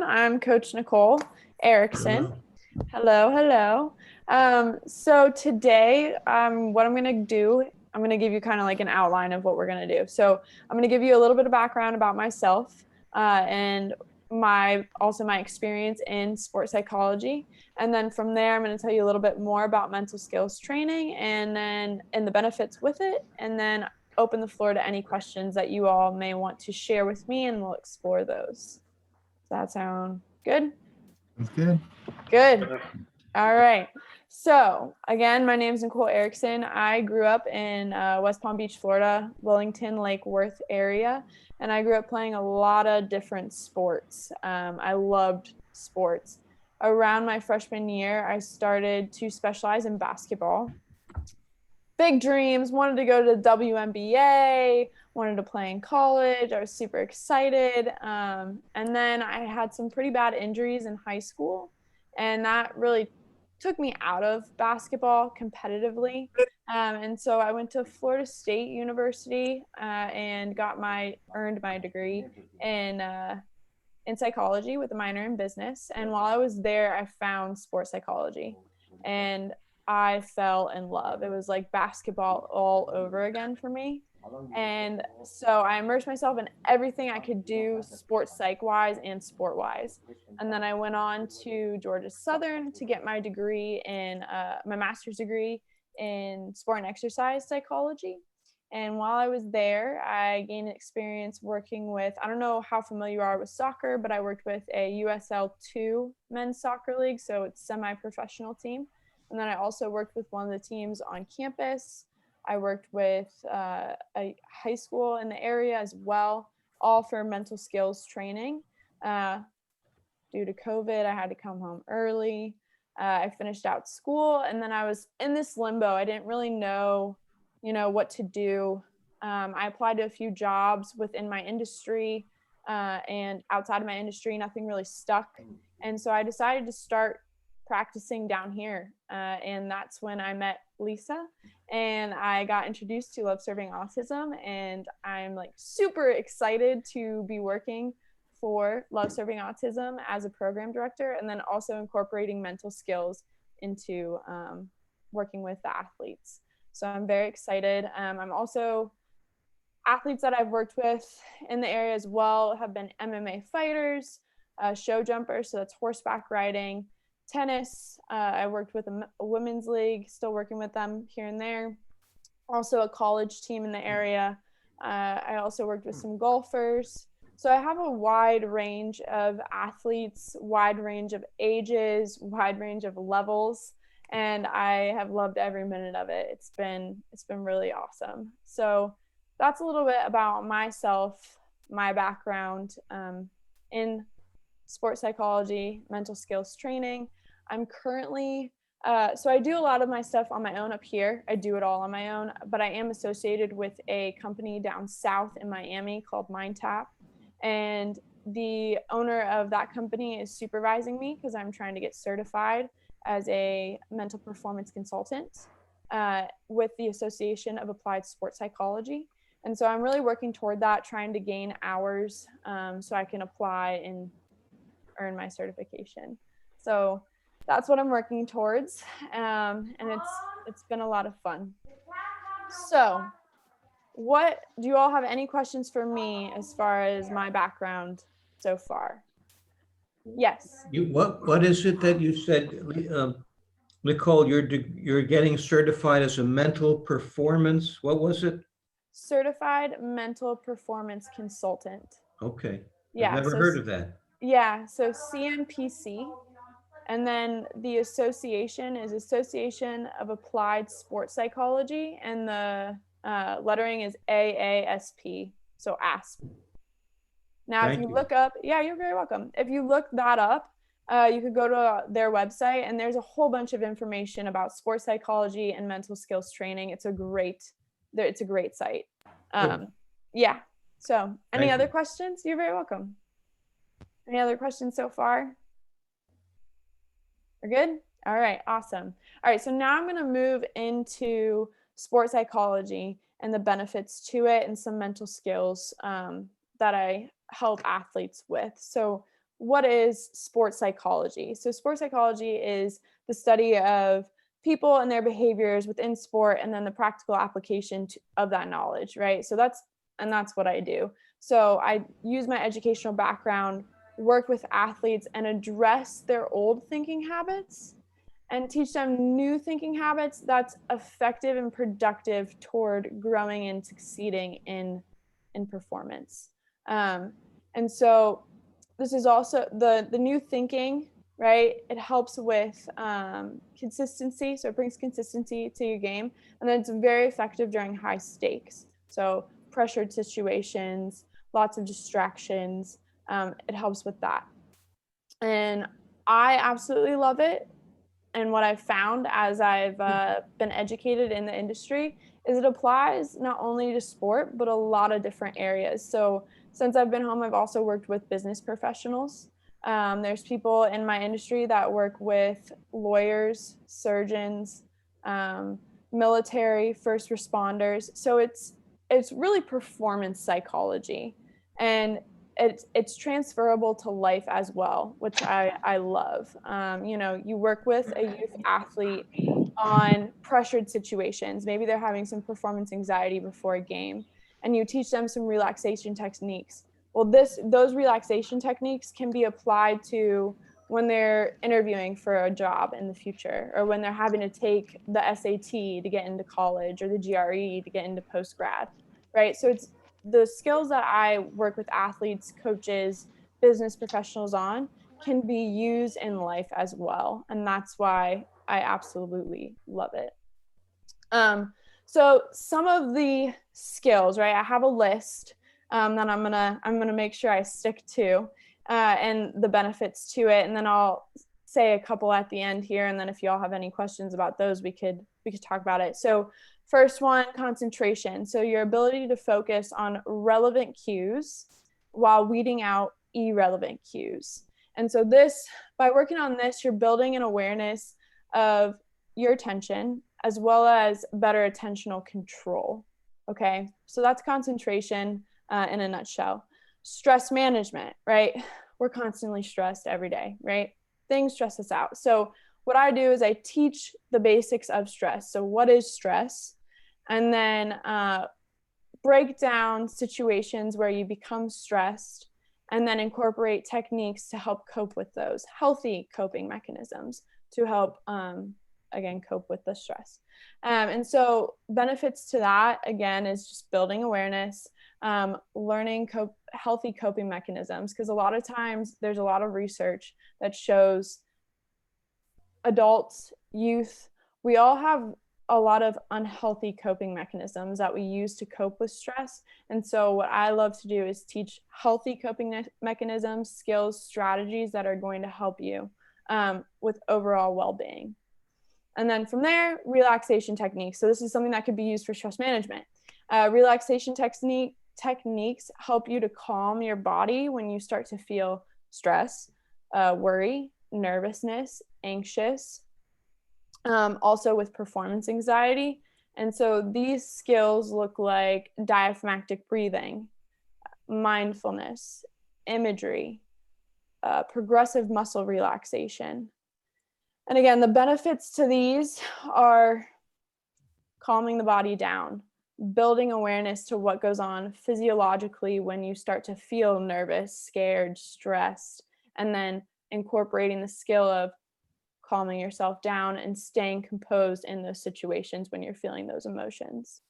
I'm Coach Nicole Erickson. Hello. Hello, hello. So today, what I'm going to do, I'm going to give you kind of like an outline of what we're going to do. So I'm going to give you a little bit of background about myself and my experience in sports psychology. And then from there, I'm going to tell you a little bit more about mental skills training and the benefits with it. And then open the floor to any questions that you all may want to share with me, and we'll explore those. Does that sound good? That's good. Good. All right. So, again, my name is Nicole Erickson. I grew up in West Palm Beach, Florida, Wellington, Lake Worth area, and I grew up playing a lot of different sports. I loved sports. Around my freshman year, I started to specialize in basketball. Big dreams, wanted to go to the WNBA, wanted to play in college. I was super excited. And then I had some pretty bad injuries in high school, and that really took me out of basketball competitively. And so I went to Florida State University and earned my degree in psychology with a minor in business. And while I was there, I found sports psychology, and I fell in love. It was like basketball all over again for me. And so I immersed myself in everything I could do, sports psych wise and sport wise. And then I went on to Georgia Southern to get my degree my master's degree in sport and exercise psychology. And while I was there, I gained experience working with, I don't know how familiar you are with soccer, but I worked with a USL2 men's soccer league. So it's semi-professional team. And then I also worked with one of the teams on campus. I worked with a high school in the area as well, all for mental skills training. Due to COVID, I had to come home early. I finished out school, and then I was in this limbo. I didn't really know, what to do. I applied to a few jobs within my industry and outside of my industry. Nothing really stuck. And so I decided to start practicing down here. And that's when I met Lisa, and I got introduced to Love Serving Autism. And I'm like super excited to be working for Love Serving Autism as a program director, and then also incorporating mental skills into working with the athletes. So I'm very excited. I'm also athletes that I've worked with in the area as well have been MMA fighters, show jumpers, so that's horseback riding, tennis. I worked with a women's league, still working with them here and there. Also a college team in the area. I also worked with some golfers. So I have a wide range of athletes, wide range of ages, wide range of levels, and I have loved every minute of it. It's been really awesome. So that's a little bit about myself, my background in sports psychology, mental skills training. I'm currently, so I do a lot of my stuff on my own up here. I do it all on my own, but I am associated with a company down south in Miami called MindTap. And the owner of that company is supervising me because I'm trying to get certified as a mental performance consultant with the Association of Applied Sports Psychology. And so I'm really working toward that, trying to gain hours so I can apply and earn my certification. So that's what I'm working towards, and it's been a lot of fun. So, what do you all have any questions for me as far as my background so far? Yes. What is it that you said, Nicole? You're getting certified as a mental performance. What was it? Certified mental performance consultant. Okay, I've Yeah, never so heard of that. CMPC. And then the association is Association of Applied Sports Psychology, and the lettering is AASP, so ASP. Now, if Thank you you. look up, yeah, you're very welcome. If you look that up, you could go to their website, and there's a whole bunch of information about sports psychology and mental skills training. It's a great site. Good. Yeah. So, any Thank other you. questions? You're very welcome. Any other questions so far? We're good? All right, awesome. All right, so now I'm going to move into sports psychology and the benefits to it and some mental skills that I help athletes with. So, what is sports psychology? So sports psychology is the study of people and their behaviors within sport, and then the practical application of that knowledge, right? So that's what I do. So I use my educational background, work with athletes, and address their old thinking habits and teach them new thinking habits that's effective and productive toward growing and succeeding in performance. And so this is also the new thinking, right? It helps with consistency, so it brings consistency to your game, and then it's very effective during high stakes, so pressured situations, lots of distractions. It helps with that, and I absolutely love it. And what I've found as I've been educated in the industry is it applies not only to sport, but a lot of different areas. So since I've been home, I've also worked with business professionals. There's people in my industry that work with lawyers, surgeons, military, first responders. So it's really performance psychology, and it's transferable to life as well, which I love. You work with a youth athlete on pressured situations. Maybe they're having some performance anxiety before a game, and you teach them some relaxation techniques. Well, those relaxation techniques can be applied to when they're interviewing for a job in the future, or when they're having to take the SAT to get into college, or the GRE to get into post-grad, right? So it's the skills that I work with athletes, coaches, business professionals on can be used in life as well. And that's why I absolutely love it. So some of the skills, right? I have a list that I'm gonna make sure I stick to, and the benefits to it, and then I'll say a couple at the end here, and then if y'all have any questions about those, we could talk about it. So first one, concentration. So your ability to focus on relevant cues while weeding out irrelevant cues. And so by working on this, you're building an awareness of your attention as well as better attentional control. Okay, so that's concentration in a nutshell. Stress management, right? We're constantly stressed every day, right? Things stress us out. So what I do is I teach the basics of stress. So what is stress? And then break down situations where you become stressed, and then incorporate techniques to help cope with those, healthy coping mechanisms to help, again, cope with the stress. And so benefits to that, again, is just building awareness, learning healthy coping mechanisms, because a lot of times there's a lot of research that shows adults, youth, we all have a lot of unhealthy coping mechanisms that we use to cope with stress. And so what I love to do is teach healthy coping mechanisms, skills, strategies that are going to help you with overall well-being. And then from there, relaxation techniques. So this is something that could be used for stress management. Relaxation techniques help you to calm your body when you start to feel stress, worry, nervousness, anxious, also with performance anxiety. And so these skills look like diaphragmatic breathing, mindfulness, imagery, progressive muscle relaxation. And again, the benefits to these are calming the body down, building awareness to what goes on physiologically when you start to feel nervous, scared, stressed, and then incorporating the skill of calming yourself down and staying composed in those situations when you're feeling those emotions.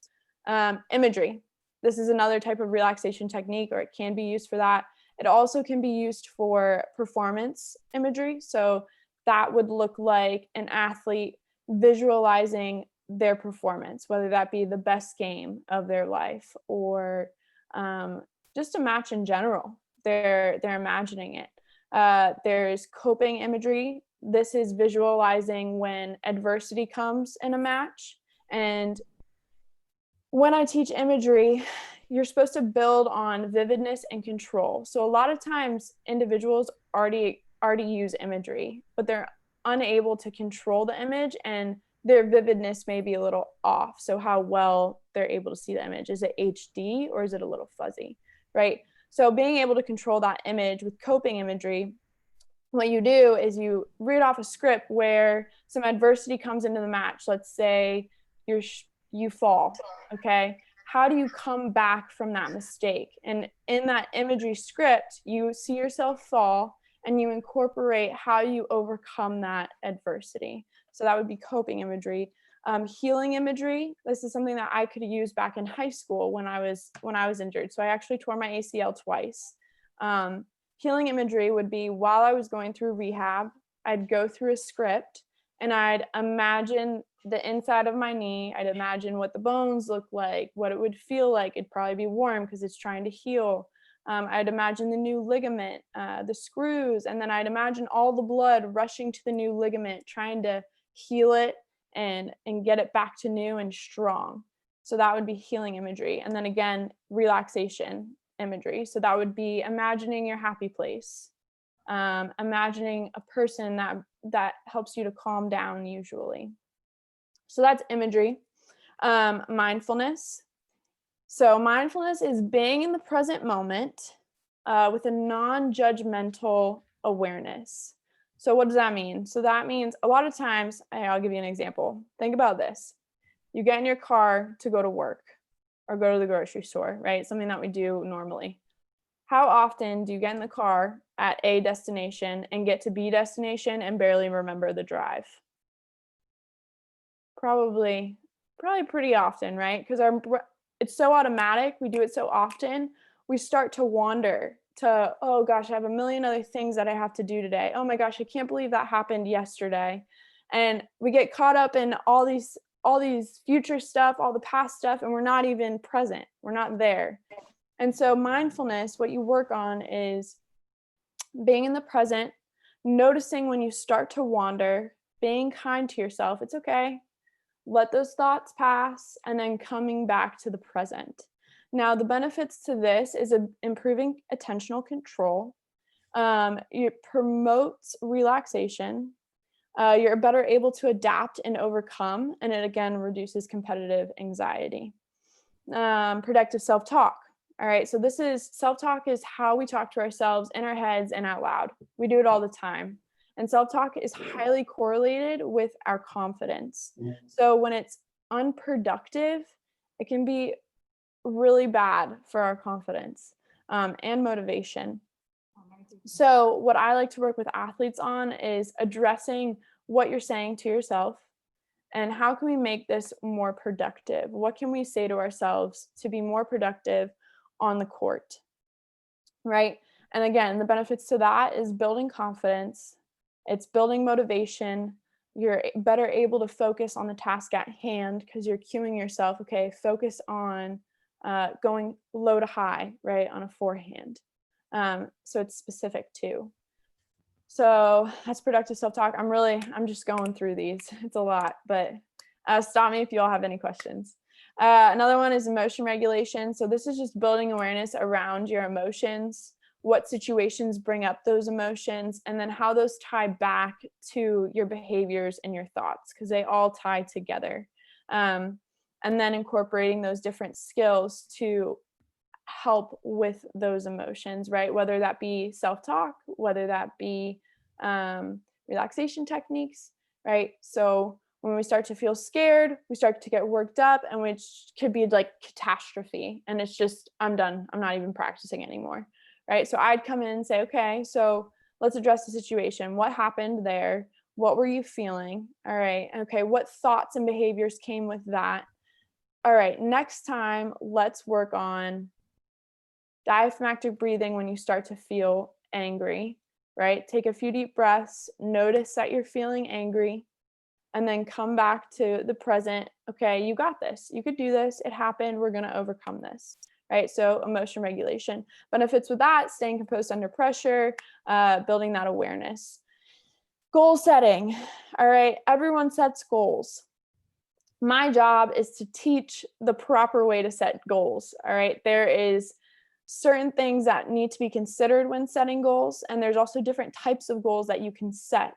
Imagery. This is another type of relaxation technique, or it can be used for that. It also can be used for performance imagery. So that would look like an athlete visualizing their performance, whether that be the best game of their life or just a match in general. They're imagining it. There's coping imagery. This is visualizing when adversity comes in a match. And when I teach imagery, you're supposed to build on vividness and control. So a lot of times individuals already use imagery, but they're unable to control the image, and their vividness may be a little off. So how well they're able to see the image. Is it HD or is it a little fuzzy, right? So being able to control that image with coping imagery what you do is you read off a script where some adversity comes into the match. Let's say you fall, okay? How do you come back from that mistake? And in that imagery script, you see yourself fall and you incorporate how you overcome that adversity. So that would be coping imagery. Healing imagery, this is something that I could use back in high school when I was injured. So I actually tore my ACL twice. Healing imagery would be while I was going through rehab, I'd go through a script and I'd imagine the inside of my knee. I'd imagine what the bones look like, what it would feel like. It'd probably be warm because it's trying to heal. I'd imagine the new ligament, the screws, and then I'd imagine all the blood rushing to the new ligament, trying to heal it and get it back to new and strong. So that would be healing imagery. And then again, relaxation imagery. So that would be imagining your happy place, imagining a person that helps you to calm down usually. So that's imagery. Mindfulness. So mindfulness is being in the present moment with a non-judgmental awareness. So what does that mean? So that means a lot of times, I'll give you an example. Think about this. You get in your car to go to work or go to the grocery store, right? Something that we do normally. How often do you get in the car at A destination and get to B destination and barely remember the drive? Probably pretty often, right? Because it's so automatic. We do it so often. We start to wander to, oh gosh, I have a million other things that I have to do today. Oh my gosh, I can't believe that happened yesterday. And we get caught up in all these future stuff, all the past stuff, and we're not even present. We're not there. And so mindfulness, what you work on is being in the present, noticing when you start to wander, being kind to yourself. It's okay. Let those thoughts pass, and then coming back to the present. Now, the benefits to this is improving attentional control. It promotes relaxation. You're better able to adapt and overcome, and it again reduces competitive anxiety. Productive self-talk. All right, so this is self-talk is how we talk to ourselves in our heads and out loud. We do it all the time. And self-talk is highly correlated with our confidence. So when it's unproductive, it can be really bad for our confidence and motivation. So what I like to work with athletes on is addressing what you're saying to yourself and how can we make this more productive? What can we say to ourselves to be more productive on the court, right? And again, the benefits to that is building confidence. It's building motivation. You're better able to focus on the task at hand because you're cueing yourself, okay, focus on going low to high, right, on a forehand. So it's specific too. So that's productive self-talk. I'm just going through these. It's a lot, but stop me if you all have any questions. Another one is emotion regulation. So this is just building awareness around your emotions, what situations bring up those emotions, and then how those tie back to your behaviors and your thoughts, because they all tie together. And then incorporating those different skills to help with those emotions, right? Whether that be self-talk, whether that be relaxation techniques, right? So when we start to feel scared, we start to get worked up, and which could be like catastrophe. And it's just, I'm done. I'm not even practicing anymore, right? So I'd come in and say, okay, so let's address the situation. What happened there? What were you feeling? All right. Okay. What thoughts and behaviors came with that? All right. Next time, let's work on diaphragmatic breathing when you start to feel angry, right? Take a few deep breaths, notice that you're feeling angry, and then come back to the present. Okay, you got this. You could do this. It happened. We're going to overcome this, right? So emotion regulation. Benefits with that, staying composed under pressure, building that awareness. Goal setting. All right, everyone sets goals. My job is to teach the proper way to set goals. All right, there is certain things that need to be considered when setting goals, and there's also different types of goals that you can set.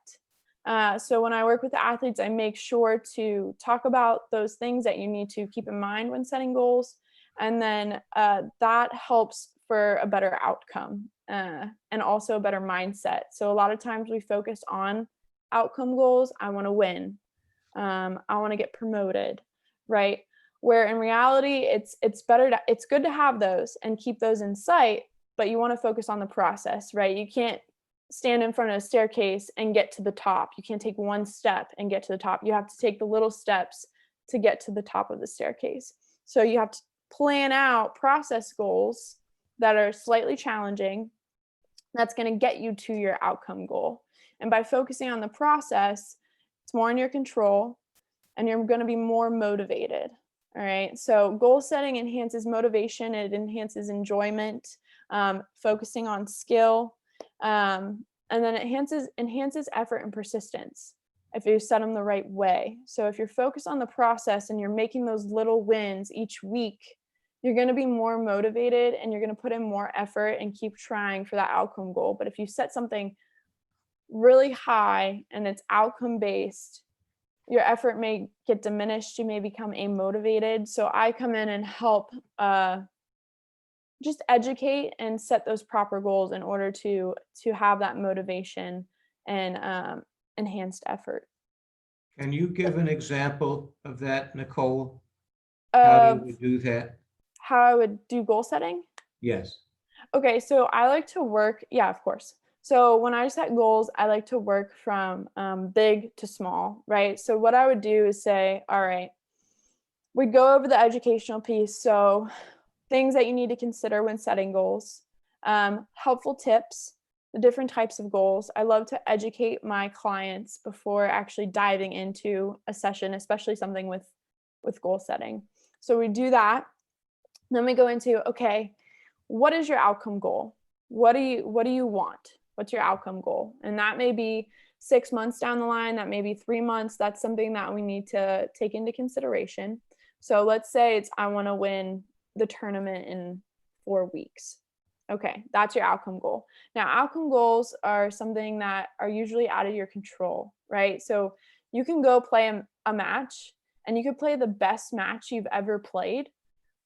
So when I work with athletes, I make sure to talk about those things that you need to keep in mind when setting goals. And then that helps for a better outcome and also a better mindset. So a lot of times we focus on outcome goals. I want to win. I want to get promoted, right? Where in reality, it's good to have those and keep those in sight, but you want to focus on the process, right? You can't stand in front of a staircase and get to the top. You can't take one step and get to the top. You have to take the little steps to get to the top of the staircase. So you have to plan out process goals that are slightly challenging. That's going to get you to your outcome goal. And by focusing on the process, it's more in your control and you're going to be more motivated. All right. So goal setting enhances motivation. It enhances enjoyment, focusing on skill. And then it enhances effort and persistence if you set them the right way. So if you're focused on the process and you're making those little wins each week, you're going to be more motivated and you're going to put in more effort and keep trying for that outcome goal. But if you set something really high and it's outcome based, your effort may get diminished. You may become amotivated. So I come in and help just educate and set those proper goals in order to have that motivation and enhanced effort. Can you give an example of that, Nicole? How do you do that? How I would do goal setting? Yes. Okay, so I like to work, yeah, of course. So when I set goals, I like to work from big to small, right? So what I would do is say, all right, we'd go over the educational piece. So things that you need to consider when setting goals, helpful tips, the different types of goals. I love to educate my clients before actually diving into a session, especially something with goal setting. So we do that. Then we go into, okay, what is your outcome goal? What do you want? What's your outcome goal? And that may be 6 months down the line, that may be 3 months. That's something that we need to take into consideration. So let's say it's, I want to win the tournament in 4 weeks. Okay, that's your outcome goal. Now, outcome goals are something that are usually out of your control, right? So you can go play a match and you could play the best match you've ever played.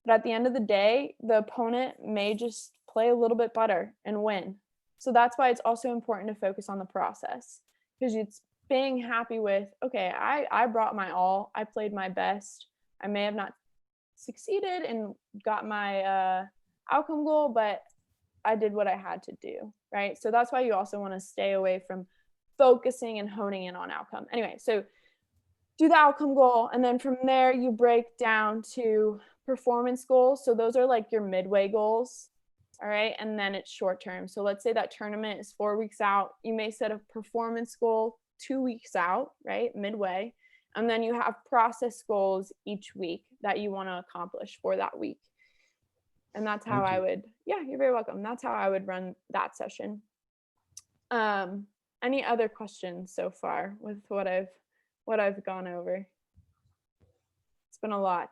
But at the end of the day, the opponent may just play a little bit better and win. So that's why it's also important to focus on the process, because it's being happy with, okay, I brought my all, I played my best. I may have not succeeded and got my outcome goal, but I did what I had to do, right? So that's why you also want to stay away from focusing and honing in on outcome. Anyway, so do the outcome goal, and then from there you break down to performance goals. So those are like your midway goals, all right? And then it's short term. So let's say that tournament is 4 weeks out. You may set a performance goal 2 weeks out, right? Midway. And then you have process goals each week that you want to accomplish for that week. And that's how I would, yeah, you're very welcome. That's how I would run that session. Any other questions so far with what I've gone over? It's been a lot.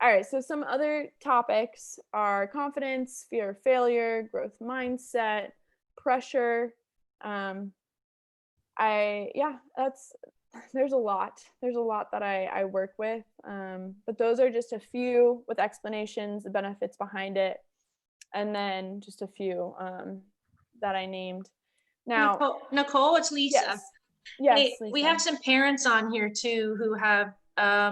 All right, so some other topics are confidence, fear of failure, growth mindset, pressure. There's a lot that I work with, but those are just a few with explanations, the benefits behind it, and then just a few that I named. Now, Nicole, it's Lisa. Yes, hey, Lisa. We have some parents on here too who have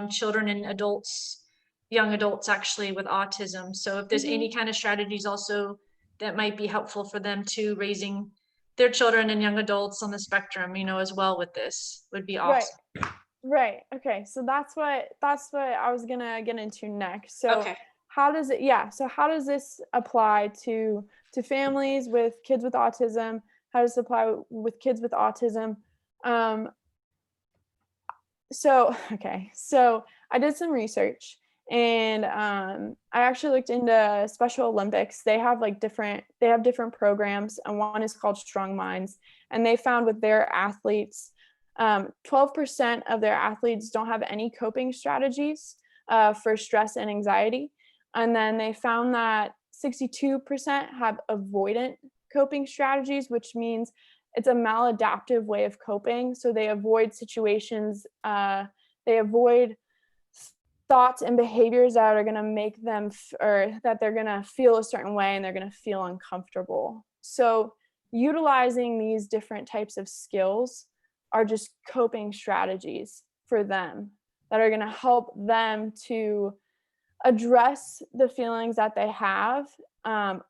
children and adults, young adults actually, with autism. So if there's any kind of strategies also that might be helpful for them too, raising their children and young adults on the spectrum, as well with this, would be awesome. Right. Okay. So that's what I was gonna get into next. So okay. How does this apply to families with kids with autism? How does it apply with kids with autism? So I did some research, and I actually looked into Special Olympics. They have different programs, and one is called Strong Minds. And they found with their athletes, 12% of their athletes don't have any coping strategies for stress and anxiety. And then they found that 62% have avoidant coping strategies, which means it's a maladaptive way of coping. So they avoid situations, they avoid thoughts and behaviors that are going to make them or that they're going to feel a certain way and they're going to feel uncomfortable. So utilizing these different types of skills are just coping strategies for them that are going to help them to address the feelings that they have,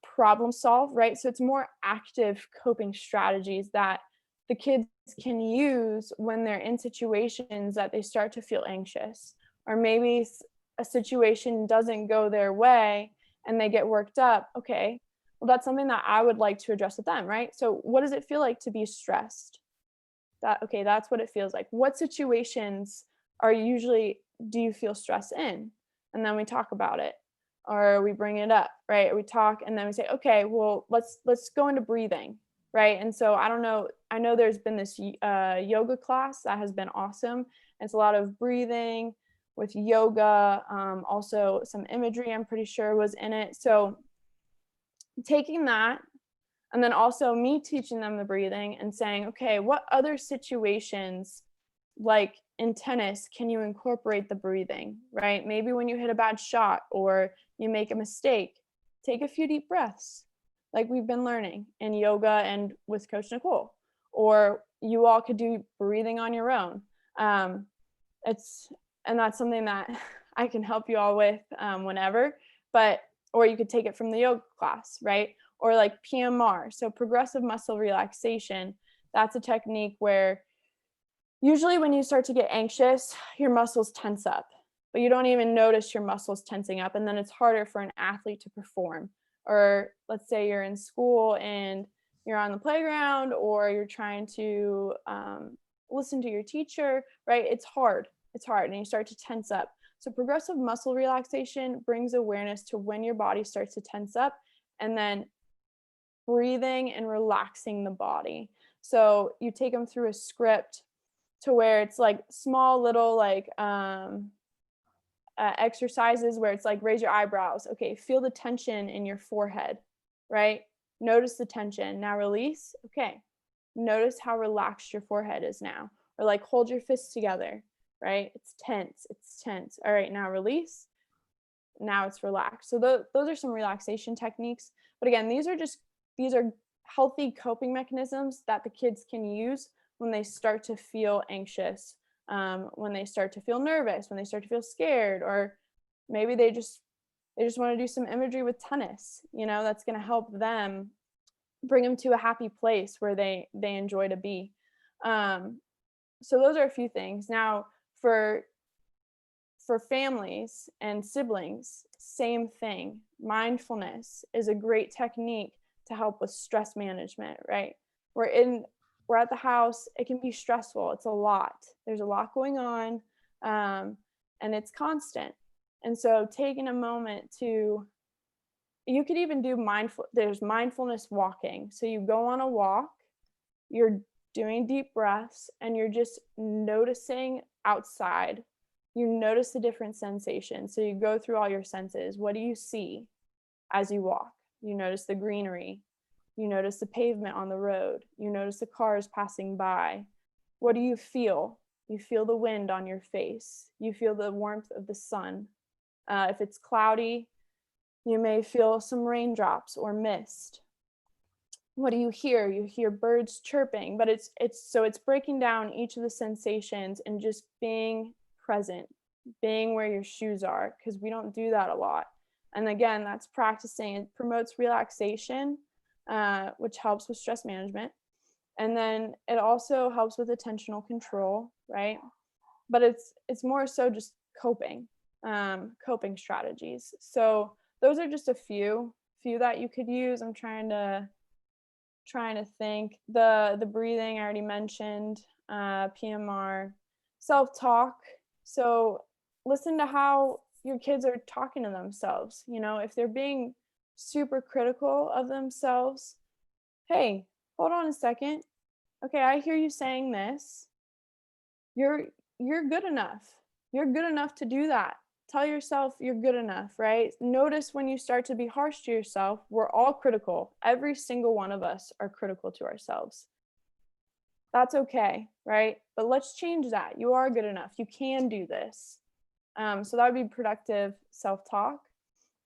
problem solve, right? So it's more active coping strategies that the kids can use when they're in situations that they start to feel anxious, or maybe a situation doesn't go their way and they get worked up. Okay, well, that's something that I would like to address with them, right? So what does it feel like to be stressed? Okay, that's what it feels like. What situations are usually do you feel stress in? And then we talk about it, or we bring it up, right? Or we talk and then we say, okay, well, let's go into breathing, right? And so I don't know, I know there's been this yoga class that has been awesome. It's a lot of breathing with yoga, also some imagery, I'm pretty sure was in it. So taking that, and then also me teaching them the breathing and saying, okay, what other situations, like in tennis, can you incorporate the breathing, right? Maybe when you hit a bad shot or you make a mistake, take a few deep breaths, like we've been learning in yoga and with Coach Nicole. Or you all could do breathing on your own. And that's something that I can help you all with whenever, or you could take it from the yoga class, right? Or like PMR, so progressive muscle relaxation. That's a technique where usually when you start to get anxious, your muscles tense up, but you don't even notice your muscles tensing up. And then it's harder for an athlete to perform. Or let's say you're in school and you're on the playground, or you're trying to listen to your teacher, right? It's hard, and you start to tense up. So progressive muscle relaxation brings awareness to when your body starts to tense up, and then breathing and relaxing the body. So you take them through a script to where it's like small little like exercises where it's like raise your eyebrows. Okay, feel the tension in your forehead, right? Notice the tension. Now release. Okay, notice how relaxed your forehead is now. Or like hold your fists together, right? It's tense. It's tense. All right, now release. Now it's relaxed. So those are some relaxation techniques. But again, these are healthy coping mechanisms that the kids can use when they start to feel anxious, when they start to feel nervous, when they start to feel scared, or maybe they just want to do some imagery with tennis. That's going to help them bring them to a happy place where they enjoy to be. So those are a few things. Now for families and siblings, same thing. Mindfulness is a great technique to help with stress management, right? We're at the house, it can be stressful. It's a lot. There's a lot going on, and it's constant. And so taking a moment you could even do there's mindfulness walking. So you go on a walk, you're doing deep breaths, and you're just noticing outside. You notice the different sensations. So you go through all your senses. What do you see as you walk? You notice the greenery. You notice the pavement on the road. You notice the cars passing by. What do you feel? You feel the wind on your face. You feel the warmth of the sun. If it's cloudy, you may feel some raindrops or mist. What do you hear? You hear birds chirping, but it's breaking down each of the sensations and just being present, being where your shoes are, because we don't do that a lot. And again, that's practicing. It promotes relaxation, which helps with stress management. And then it also helps with attentional control, right? But it's more so just coping strategies. So those are just a few that you could use. I'm trying to think. The breathing I already mentioned, PMR, self-talk. So listen to how your kids are talking to themselves. If they're being super critical of themselves, hey, hold on a second. Okay, I hear you saying this. You're good enough. You're good enough to do that. Tell yourself you're good enough, right? Notice when you start to be harsh to yourself. We're all critical. Every single one of us are critical to ourselves. That's okay, right? But let's change that. You are good enough. You can do this. So that would be productive self-talk.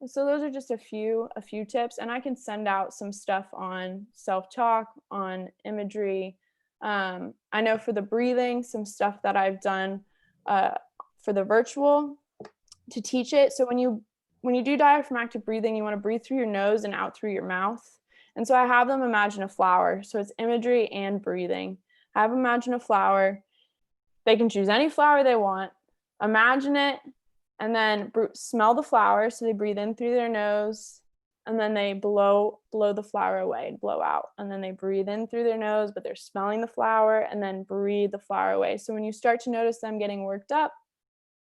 So those are just a few tips, and I can send out some stuff on self-talk, on imagery. I know for the breathing, some stuff that I've done for the virtual to teach it. So when you do diaphragmatic breathing, you want to breathe through your nose and out through your mouth. And so I have them imagine a flower. So it's imagery and breathing. Have them imagine a flower. They can choose any flower they want. Imagine it, and then smell the flower. So they breathe in through their nose, and then they blow the flower away and blow out. And then they breathe in through their nose, but they're smelling the flower, and then breathe the flower away. So when you start to notice them getting worked up,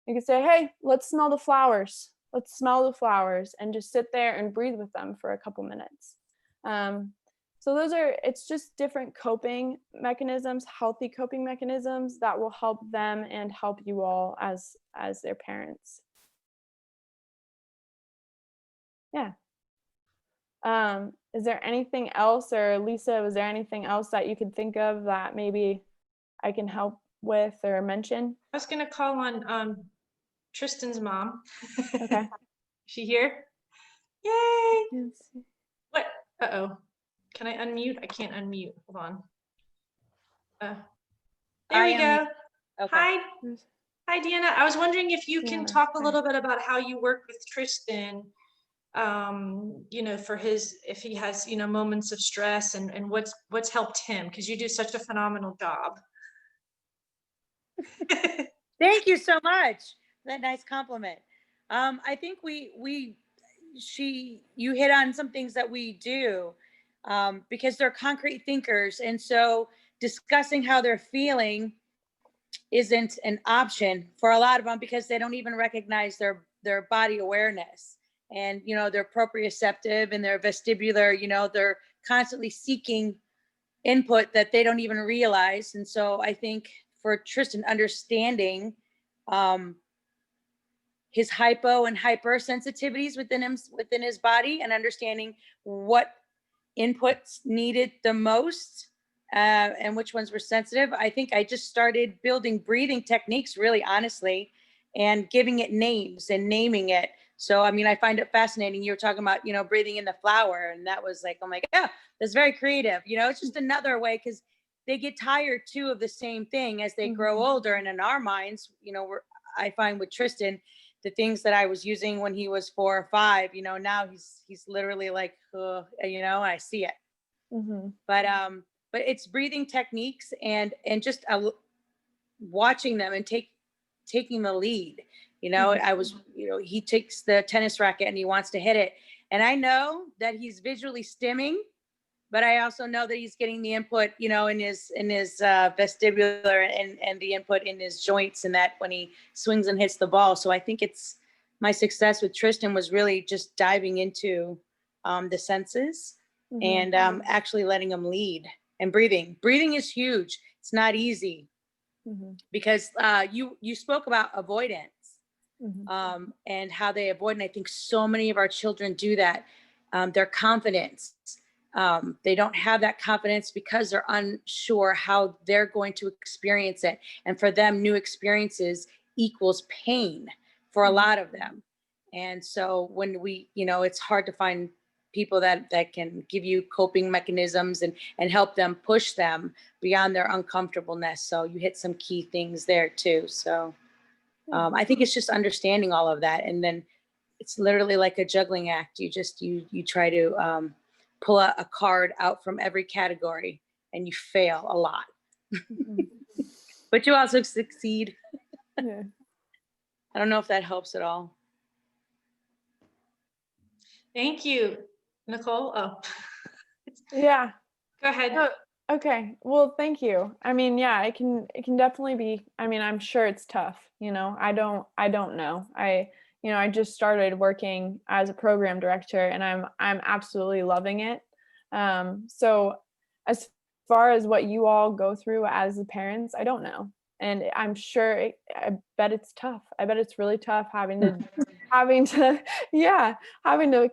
you can say, hey, let's smell the flowers. Let's smell the flowers, and just sit there and breathe with them for a couple minutes. So it's just different coping mechanisms, healthy coping mechanisms that will help them and help you all as their parents. Yeah. Is there anything else, or Lisa, was there anything else that you could think of that maybe I can help with or mention? I was gonna call on Tristan's mom. Okay. She here? Yay! What? Uh-oh. Can I unmute? I can't unmute. Hold on. There we go. Okay. Hi, Deanna. I was wondering if you can Deanna, talk a hi. little bit about how you work with Tristan, for if he has, moments of stress and what's helped him, because you do such a phenomenal job. Thank you so much. That nice compliment. I think you hit on some things that we do, because they're concrete thinkers. And so discussing how they're feeling isn't an option for a lot of them, because they don't even recognize their body awareness, and, they're proprioceptive and their vestibular, they're constantly seeking input that they don't even realize. And so I think for Tristan, understanding his hypo and hypersensitivities within his body, and understanding what inputs needed the most, and which ones were sensitive. I think I just started building breathing techniques, really honestly, and giving it names and naming it. So, I find it fascinating. You were talking about, breathing in the flower, and that was like, oh my God, that's very creative. It's just another way, because they get tired too of the same thing as they grow older. And in our minds, I find with Tristan, the things that I was using when he was 4 or 5, now he's literally like, I see it. Mm-hmm. But it's breathing techniques and just watching them and taking the lead. I was, he takes the tennis racket and he wants to hit it. And I know that he's visually stimming, but I also know that he's getting the input, in his vestibular and the input in his joints, and that when he swings and hits the ball. So I think my success with Tristan was really just diving into the senses, and actually letting him lead, and breathing. Breathing is huge. It's not easy, because you spoke about avoidance, and how they avoid. And I think so many of our children do that. Their confidence. They don't have that confidence because they're unsure how they're going to experience it. And for them, new experiences equals pain for a lot of them. And so when it's hard to find people that can give you coping mechanisms and help them push them beyond their uncomfortableness. So you hit some key things there too. So I think it's just understanding all of that. And then it's literally like a juggling act. You try to pull a card out from every category, and you fail a lot, but you also succeed. Yeah. I don't know if that helps at all. Thank you, Nicole. Oh, Yeah. go ahead. Oh, okay. Well, thank you. Yeah, it can definitely be, I'm sure it's tough, I don't know. I just started working as a program director, and I'm absolutely loving it. So as far as what you all go through as the parents, I don't know. And I'm sure I bet it's tough. I bet it's really tough having to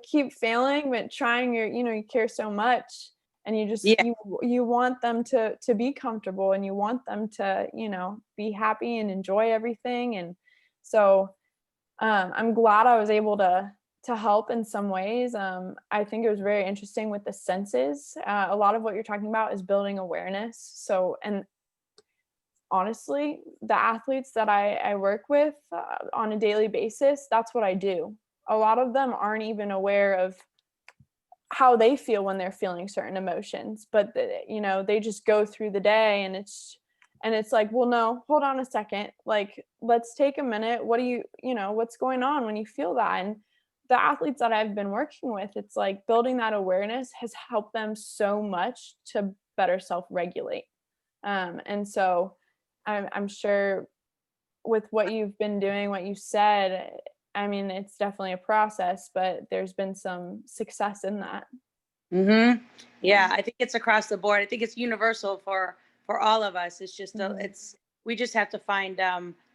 keep failing, but trying you care so much, and you just you want them to be comfortable, and you want them to be happy and enjoy everything. And so I'm glad I was able to help in some ways. I think it was very interesting with the senses. A lot of what you're talking about is building awareness. So, and honestly, the athletes that I work with on a daily basis, that's what I do. A lot of them aren't even aware of how they feel when they're feeling certain emotions, but they just go through the day, and it's like, well, no, hold on a second, like, let's take a minute. What do what's going on when you feel that? And the athletes that I've been working with, it's like building that awareness has helped them so much to better self-regulate. And so I'm sure with what you've been doing, what you said, I mean, it's definitely a process, but there's been some success in that. Mm-hmm. Yeah, I think it's across the board. I think it's universal for all of us. It's just we just have to find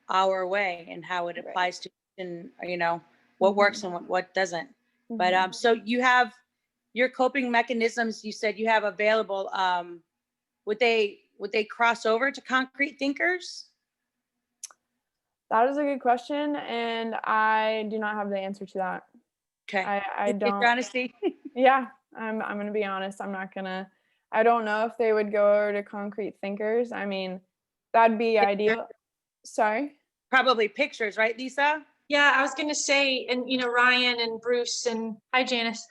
our way and how it applies to, and what works and what doesn't. But so you have your coping mechanisms. You said you have available. Would they cross over to concrete thinkers? That is a good question, and I do not have the answer to that. Okay. I don't. Honesty. Yeah, I'm gonna be honest. I don't know if they would go over to concrete thinkers. I mean, that'd be ideal. Sorry. Probably pictures, right, Lisa? Yeah, I was gonna say, and Ryan and Bruce and hi Janice.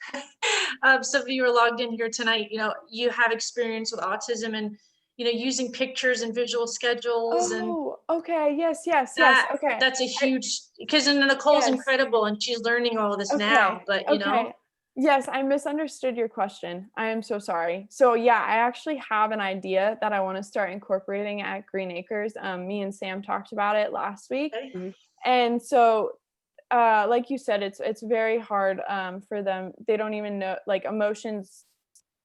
Some of you are logged in here tonight. You have experience with autism and using pictures and visual schedules and Oh, okay. Yes. Okay. that's a huge, because Nicole's Yes. incredible and she's learning all of this Okay. now, but Okay. Yes, I misunderstood your question. I am so sorry. So yeah, I actually have an idea that I want to start incorporating at Green Acres. Me and Sam talked about it last week. Okay. Mm-hmm. And so like you said, it's very hard for them. They don't even know, like, emotions,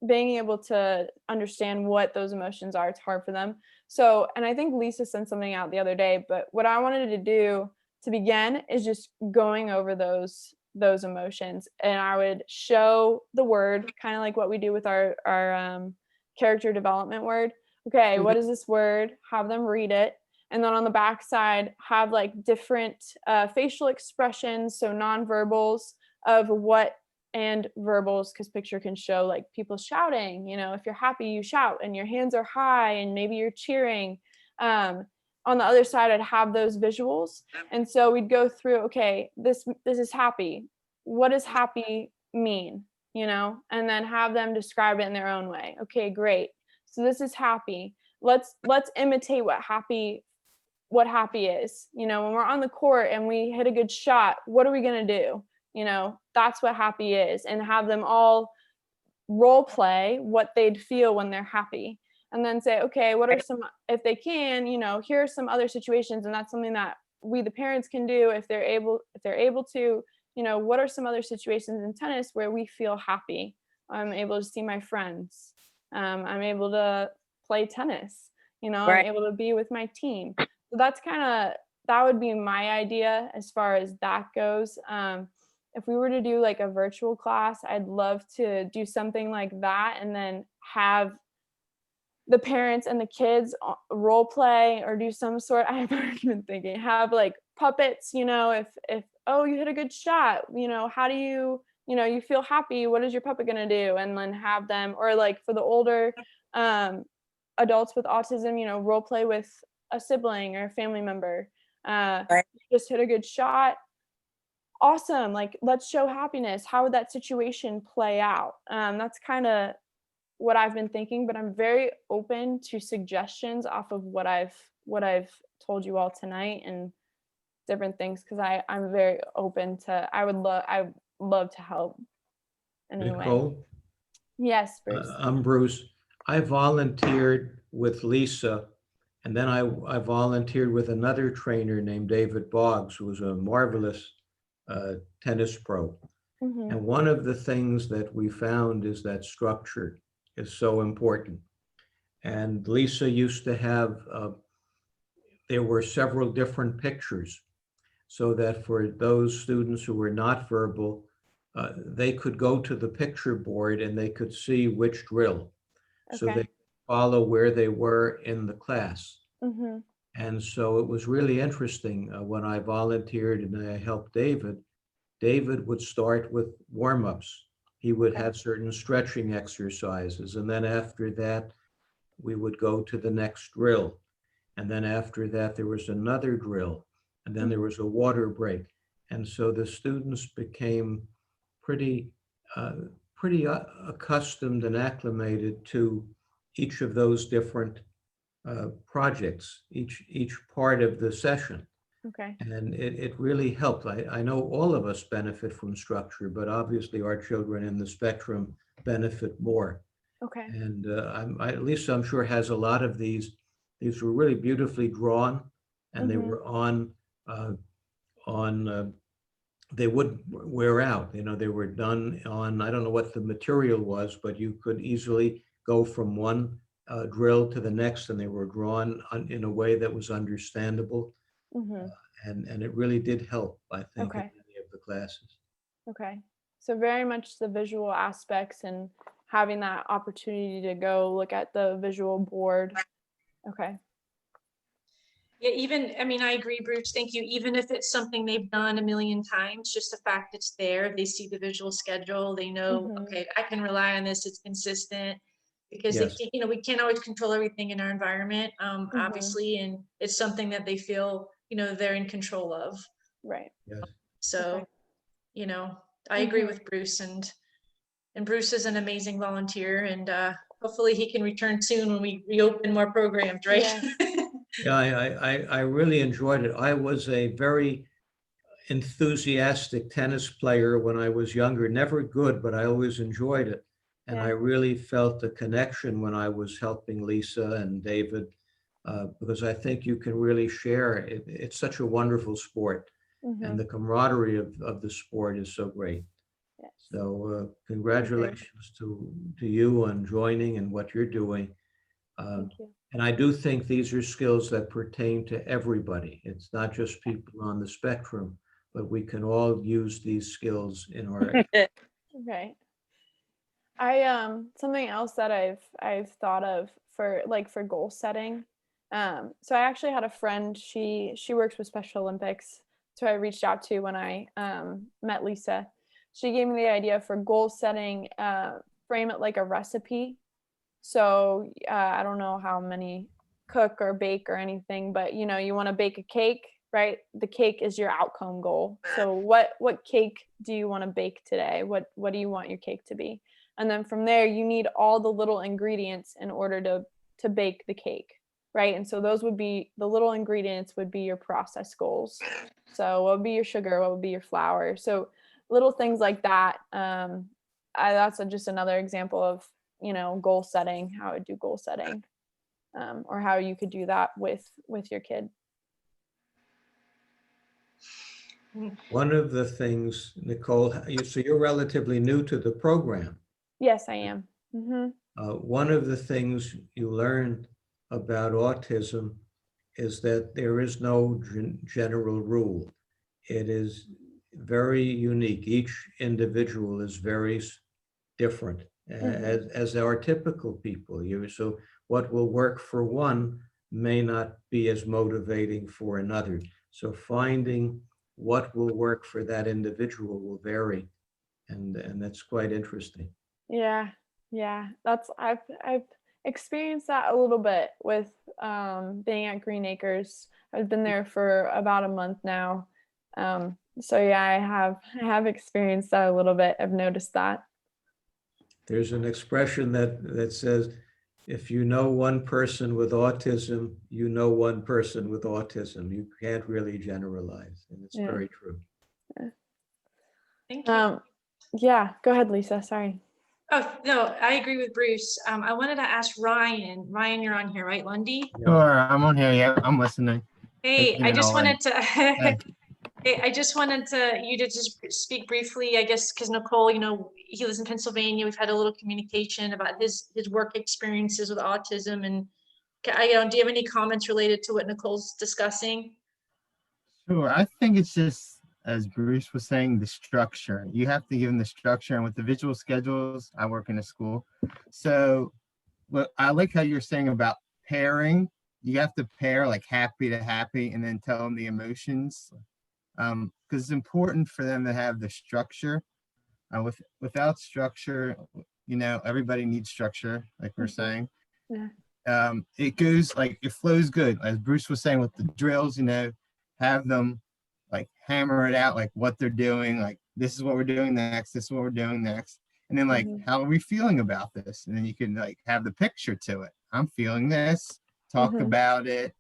being able to understand what those emotions are, it's hard for them. So, and I think Lisa sent something out the other day, but what I wanted to do to begin is just going over those emotions, and I would show the word, kind of like what we do with our character development word. Okay, what is this word? Have them read it, and then on the back side have like different facial expressions, so nonverbals of what, and verbals, because picture can show like people shouting. If you're happy, you shout and your hands are high and maybe you're cheering. On the other side, I'd have those visuals, and so we'd go through, okay, this is happy. What does happy mean? And then have them describe it in their own way. Okay, great. So this is happy. Let's imitate what happy is. When we're on the court and we hit a good shot, what are we going to do? That's what happy is, and have them all role play what they'd feel when they're happy, and then say, okay, what are some, if they can, here are some other situations, and that's something that we, the parents, can do if they're able to, what are some other situations in tennis where we feel happy? I'm able to see my friends. I'm able to play tennis. I'm able to be with my team. So that would be my idea as far as that goes. If we were to do like a virtual class, I'd love to do something like that, and then have the parents and the kids role play or do some sort. I've been thinking, have like puppets, if oh, you hit a good shot, how do you, you feel happy, what is your puppet going to do? And then have them, or like for the older adults with autism, role play with a sibling or a family member. Just hit a good shot. Awesome. Like, let's show happiness. How would that situation play out? That's kind of what I've been thinking, but I'm very open to suggestions off of what I've told you all tonight and different things, because I'm very open to, I would love to help anyway. Nicole? Yes, Bruce. I'm Bruce. I volunteered with Lisa, and then I volunteered with another trainer named David Boggs, who was a marvelous tennis pro. Mm-hmm. And one of the things that we found is that structure is so important. And Lisa used to have, there were several different pictures, so that for those students who were not verbal, they could go to the picture board and they could see which drill. So they follow where they were in the class. Mm-hmm. And so it was really interesting when I volunteered and I helped David. David would start with warm-ups. He would Okay. have certain stretching exercises. And then after that, we would go to the next drill. And then after that, there was another drill. And then there was a water break. And so the students became pretty, pretty accustomed and acclimated to each of those different projects, each part of the session. Okay. And it really helped. I know all of us benefit from structure, but obviously our children in the spectrum benefit more. Okay. And at least I'm sure has a lot of these. These were really beautifully drawn, and they were they wouldn't wear out. You know, they were done on, I don't know what the material was, but you could easily go from one drill to the next, and they were drawn in a way that was understandable. And it really did help, I think, in Okay. many of the classes. Okay. So very much the visual aspects and having that opportunity to go look at the visual board. Okay. Yeah, even, I mean, I agree, Bruce, thank you. Even if it's something they've done a million times, just the fact it's there, they see the visual schedule, they know, okay, I can rely on this, it's consistent. Because they Yes. can't, you know, we can't always control everything in our environment, obviously, and it's something that they feel, you know, they're in control of. Right. Yes. So, Okay. you know, I agree with Bruce, and Bruce is an amazing volunteer, and hopefully he can return soon when we reopen more programs, right? Yeah, I really enjoyed it. I was a very enthusiastic tennis player when I was younger, never good, but I always enjoyed it. And I Yeah. really felt the connection when I was helping Lisa and David, because I think you can really share. It's such a wonderful sport, and the camaraderie of the sport is so great. Yes. So congratulations to you on joining and what you're doing. Thank you. And I do think these are skills that pertain to everybody. It's not just people on the spectrum, but we can all use these skills in our. Right. Something else that I've thought of for goal setting. So I actually had a friend, she works with Special Olympics, so I reached out to when I met Lisa. She gave me the idea for goal setting, frame it like a recipe. So I don't know how many cook or bake or anything, but you know, you want to bake a cake, right? The cake is your outcome goal. So what cake do you want to bake today? What do you want your cake to be? And then from there, you need all the little ingredients in order to bake the cake, right? And so those would be the little ingredients would be your process goals. So what would be your sugar? What would be your flour? So little things like that. That's just another example of, you know, goal setting, how I would do goal setting, or how you could do that with your kid. One of the things, Nicole, so you're relatively new to the program. Yes, I am. One of the things you learn about autism is that there is no general rule. It is very unique. Each individual is very different, as are typical people. So what will work for one may not be as motivating for another. So finding what will work for that individual will vary, and that's quite interesting. Yeah. That's I've experienced that a little bit with being at Green Acres. I've been there for about a month now. So yeah, I have experienced that a little bit. I've noticed that. There's an expression that says, if you know one person with autism, you know one person with autism. You can't really generalize, and it's very true. Thank you. Yeah, go ahead, Lisa. Sorry. Oh, no, I agree with Bruce. I wanted to ask Ryan. Ryan, you're on here, right, Lundy? Sure, I'm on here. Yeah, I'm listening. Hey, I just wanted to, Hey. hey, I just wanted you to just speak briefly, I guess, because Nicole, you know, he lives in Pennsylvania. We've had a little communication about his work experiences with autism, and do you have any comments related to what Nicole's discussing? Sure. I think it's just, as Bruce was saying, the structure. You have to give them the structure, and with the visual schedules, I work in a school. So I like how you're saying about pairing you have to pair like happy to happy and then tell them the emotions. Because it's important for them to have the structure. Without structure, everybody needs structure, like we're saying. Yeah. It goes like it flows good, as Bruce was saying with the drills. Have them like hammer it out, like what they're doing, like this is what we're doing next, this is what we're doing next, and then like how are we feeling about this, and then you can like have the picture to it. I'm feeling this. Talk about it.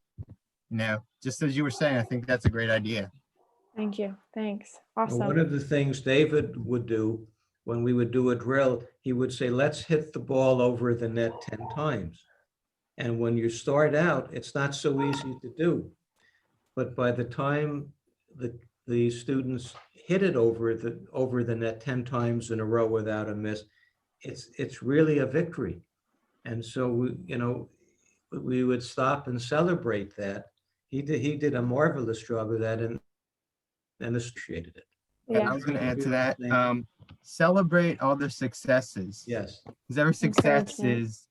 Just as you were saying, I think that's a great idea. Thank you. Thanks. Now, Awesome. one of the things David would do when we would do a drill, he would say, let's hit the ball over the net 10 times. And when you start out, it's not so easy to do. But by the time the students hit it over the net 10 times in a row without a miss, it's really a victory. And so we would stop and celebrate that. He did a marvelous job of that, and appreciated it. Yeah. I was going to add to that. Celebrate all their successes. Yes. Because every success Encouragement. is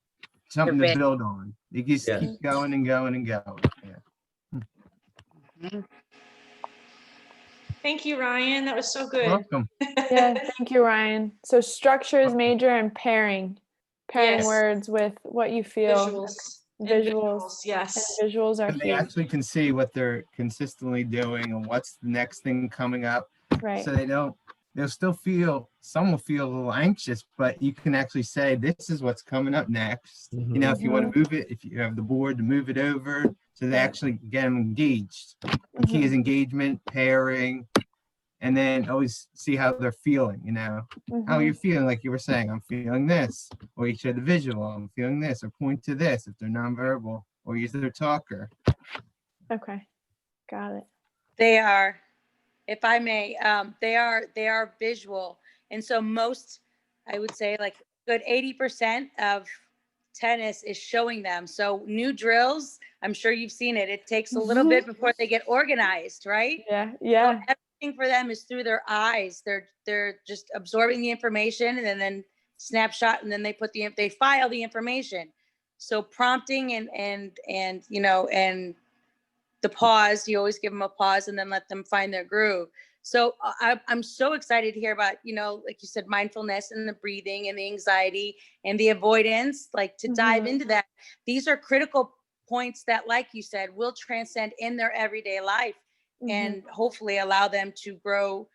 something to build on. You just Yes. keep going and going and going. Yeah. Thank you, Ryan. That was so good. Welcome. Yeah. Thank you, Ryan. So structure is major, and pairing Yes. words with what you feel. Visuals. And Visuals. yes. And visuals are And they huge. actually can see what they're consistently doing and what's the next thing coming up. Right. So they'll still feel, some will feel a little anxious, but you can actually say, this is what's coming up next. If you want to move it, if you have the board to move it over, so they actually get them engaged. The key is engagement, pairing, and then always see how they're feeling, how you're feeling, like you were saying, I'm feeling this, or you show the visual, I'm feeling this, or point to this if they're nonverbal, or use their talker. Okay. Got it. They are, if I may, they are visual. And so most, I would say like good 80% of tennis is showing them. So new drills, I'm sure you've seen it. It takes a little bit before they get organized, right? Yeah. Yeah. So everything for them is through their eyes. They're just absorbing the information and then snapshot, and then they file the information. So prompting and the pause, you always give them a pause and then let them find their groove. So I'm so excited to hear about, like you said, mindfulness and the breathing and the anxiety and the avoidance, like to dive into that. These are critical points that, like you said, will transcend in their everyday life and hopefully allow them to grow,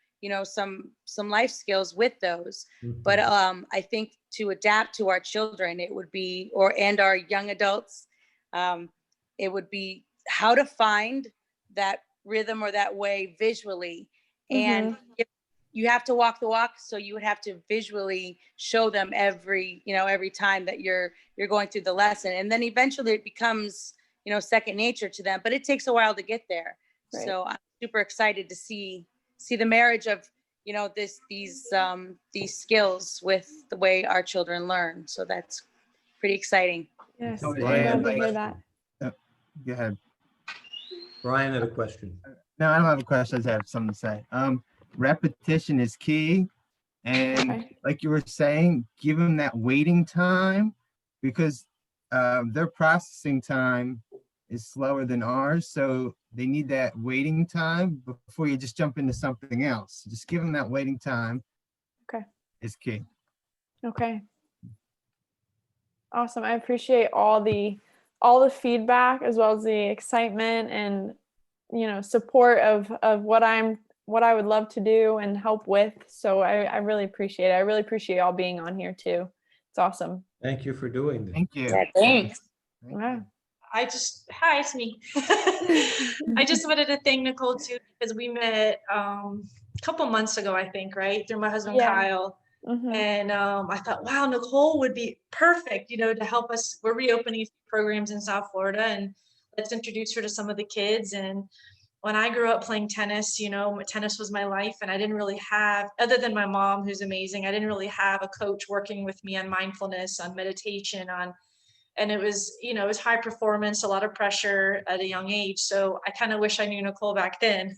some life skills with those. But I think to adapt to our children, it would be, and our young adults, it would be how to find that rhythm or that way visually. And if you have to walk the walk, so you would have to visually show them every time that you're going through the lesson. And then eventually it becomes, second nature to them, but it takes a while to get there. Right. So I'm super excited to see the marriage of, these skills with the way our children learn. So that's pretty exciting. Yes. Oh, I'm yeah, glad to hear that. Go ahead. Brian had a question. No, I don't have a question. I just have something to say. Repetition is key. And like you were saying, give them that waiting time, because their processing time is slower than ours. So they need that waiting time before you just jump into something else. Just give them that waiting time. Okay. Is key. Okay. Awesome. I appreciate all the feedback, as well as the excitement and, support of what I would love to do and help with. So I really appreciate it. I really appreciate y'all being on here too. It's awesome. Thank you for doing this. Thank you. Yeah, thanks. Wow. Hi, it's me. I just wanted to thank Nicole too, because we met a couple months ago, I think, right? Through my husband, Kyle. And I thought, wow, Nicole would be perfect, to help us. We're reopening programs in South Florida, and let's introduce her to some of the kids. And when I grew up playing tennis, tennis was my life, and I didn't really have, other than my mom, who's amazing, I didn't really have a coach working with me on mindfulness, on meditation, and it was, it was high performance, a lot of pressure at a young age. So I kind of wish I knew Nicole back then.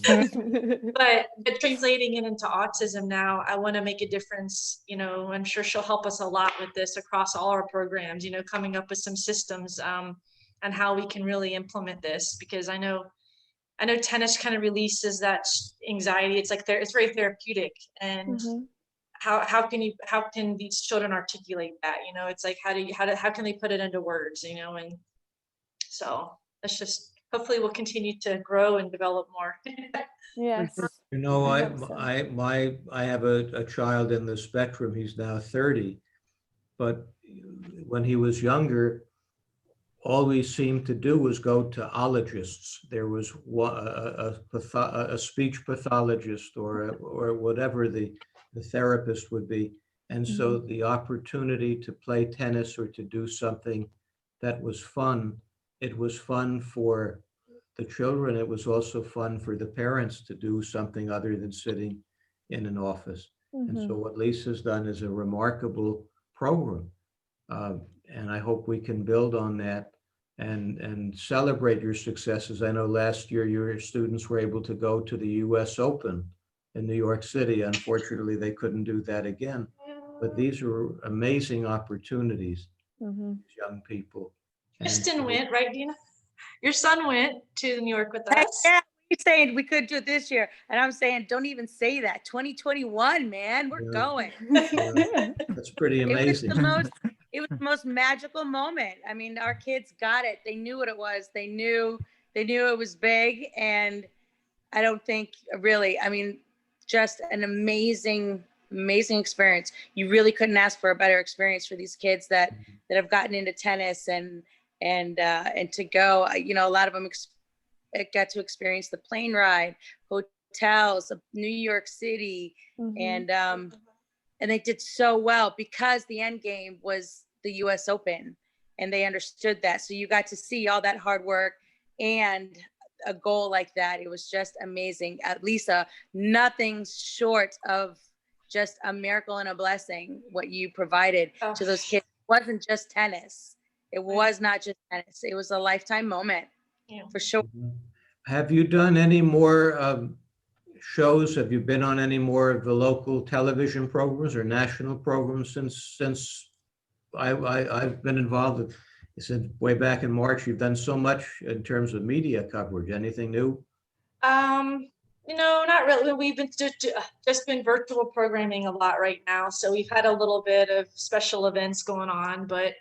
but translating it into autism now, I want to make a difference. I'm sure she'll help us a lot with this across all our programs, coming up with some systems. on how we can really implement this, because I know tennis kind of releases that anxiety. It's like it's very therapeutic. And how can these children articulate that? You know, it's like how can they put it into words? You know, and so that's just, hopefully we'll continue to grow and develop more. Yes. You know, I I hope so. I have a child in the spectrum. He's now 30, but when he was younger, all we seemed to do was go to ologists. There was a speech pathologist or whatever the therapist would be. And so the opportunity to play tennis or to do something that was fun, it was fun for the children. It was also fun for the parents to do something other than sitting in an office. And so what Lisa's done is a remarkable program. And I hope we can build on that and celebrate your successes. I know last year your students were able to go to the US Open in New York City. Unfortunately, they couldn't do that again. But these are amazing opportunities, young people. Kristen went, right, Dina? Your son went to New York with us. Yeah, he's saying we could do it this year. And I'm saying, don't even say that. 2021, man, we're going. That's pretty amazing. It was the most magical moment. I mean, our kids got it. They knew what it was. They knew it was big. And I don't think really, I mean, just an amazing experience. You really couldn't ask for a better experience for these kids that have gotten into tennis and to go. You know, a lot of them got to experience the plane ride, hotels, New York City, and they did so well because the end game was the US Open, and they understood that. So you got to see all that hard work and a goal like that. It was just amazing. Lisa, nothing short of just a miracle and a blessing what you provided to those kids. It wasn't just tennis. It was not just tennis. It was a lifetime moment, for sure. Have you done any more shows? Have you been on any more of the local television programs or national programs since I've been involved? Since way back in March, you've done so much in terms of media coverage. Anything new? No, not really. We've been just been virtual programming a lot right now. So we've had a little bit of special events going on, but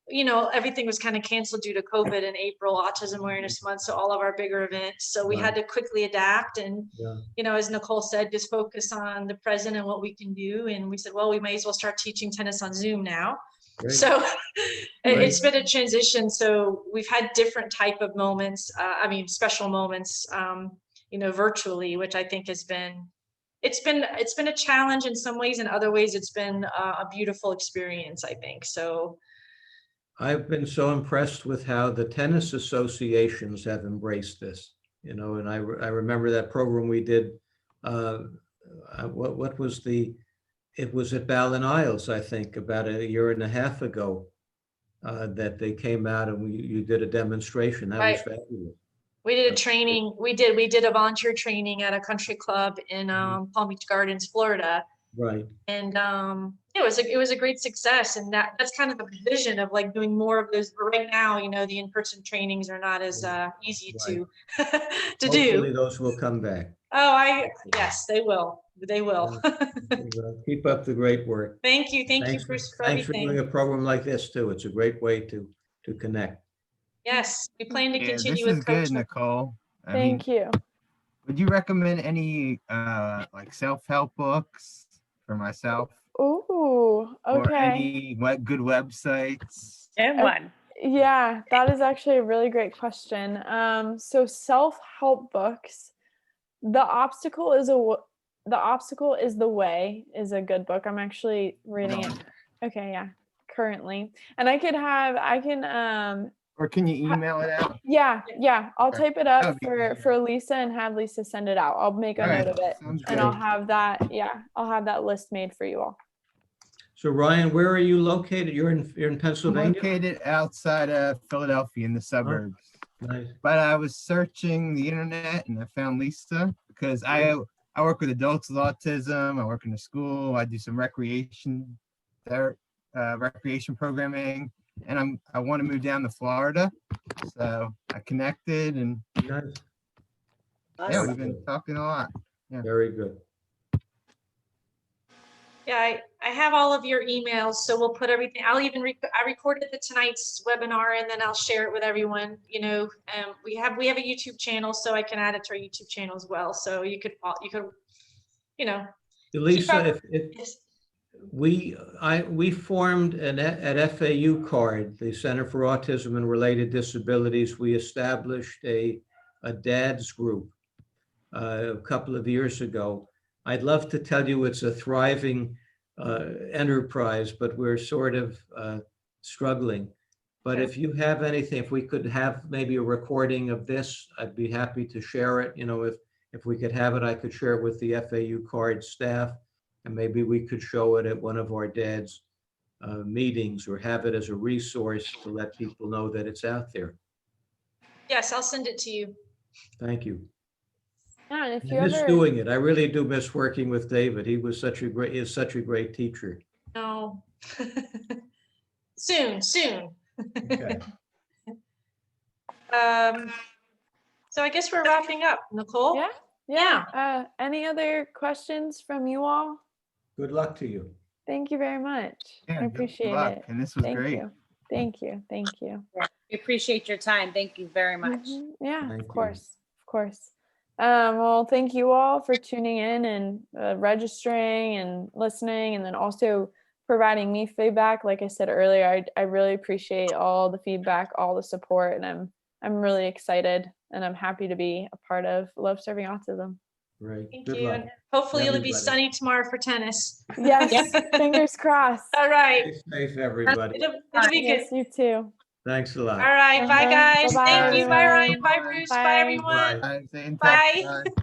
you know, everything was kind of canceled due to COVID in April, Autism Awareness Month. So all of our bigger events. So we had to quickly adapt and, you know, as Nicole said, just focus on the present and what we can do. And we said, well, we may as well start teaching tennis on Zoom now. Great. So it's been a transition. So we've had different type of moments. Special moments, you know, virtually, which I think has been, it's been a challenge in some ways. In other ways, it's been a beautiful experience, I think. So I've been so impressed with how the tennis associations have embraced this, you know, and I remember that program we did, what was it was at Ballin Isles, I think, about a year and a half ago, that they came out and you did a demonstration. That was fabulous. We did a training. We did a volunteer training at a country club in Palm Beach Gardens, Florida. Right. And it was a great success, and that's kind of the vision of like doing more of those. But right now, you know, the in-person trainings are not as easy to do. Hopefully those will come back. Oh, yes, they will. They will. Keep up the great work. Thank you for Thanks everything. for doing a program like this too. It's a great way to connect. Yes, we plan to continue this with is good, Nicole. Thank you. Would you recommend any like self-help books for myself? Ooh, okay. Or any good websites? And one. Yeah, that is actually a really great question. So self-help books, The Obstacle is the Way is a good book. I'm actually reading it. Okay, yeah, currently. And I can or can you email it out? Yeah. I'll type it up for Lisa and have Lisa send it out. I'll make a note of it. And I'll have that list made for you all. So Ryan, where are you located? You're in Pennsylvania? I'm located outside of Philadelphia in the suburbs. Oh, nice. But I was searching the internet and I found Lisa because I work with adults with autism. I work in a school. I do some recreation programming. and I want to move down to Florida. So I connected, and Nice. yeah, we've been talking a lot. Very good. Yeah, I have all of your emails, so we'll put everything, I'll even, I recorded tonight's webinar and then I'll share it with everyone, you know. We have a YouTube channel, so I can add it to our YouTube channel as well. So you could, you know. Lisa, we formed at FAU CARD, the Center for Autism and Related Disabilities, we established a dad's group a couple of years ago. I'd love to tell you it's a thriving enterprise, but we're sort of struggling. But if you have anything, if we could have maybe a recording of this, I'd be happy to share it. You know, if we could have it, I could share it with the FAU CARD staff, and maybe we could show it at one of our dad's meetings, or have it as a resource to let people know that it's out there. Yes, I'll send it to you. Thank you. Yeah, and if I you miss ever, doing it. I really do miss working with David. He was is such a great teacher. No. Soon. Okay. So I guess we're wrapping up, Nicole. yeah. Any other questions from you all? Good luck to you. Thank you very much. Yeah, I good appreciate luck, it. and this was Thank great. you. Thank you. Thank you. We appreciate your time. Thank you very much. Yeah, Thank of you. course. Of course. Well, thank you all for tuning in and registering and listening, and then also providing me feedback. Like I said earlier, I really appreciate all the feedback, all the support, and I'm really excited and I'm happy to be a part of Love Serving Autism. Right. Thank Good you. luck. And hopefully it'll be Everybody. sunny tomorrow for tennis. Yes, fingers crossed. All right. Stay safe, everybody. It'll be good. Yes, you too. Thanks a lot. All right. Bye, guys. Bye-bye, Thank you. Bye, everyone. Ryan. Bye, Bruce. Bye, Bye. everyone. Bye. Stay in touch. Bye. Bye.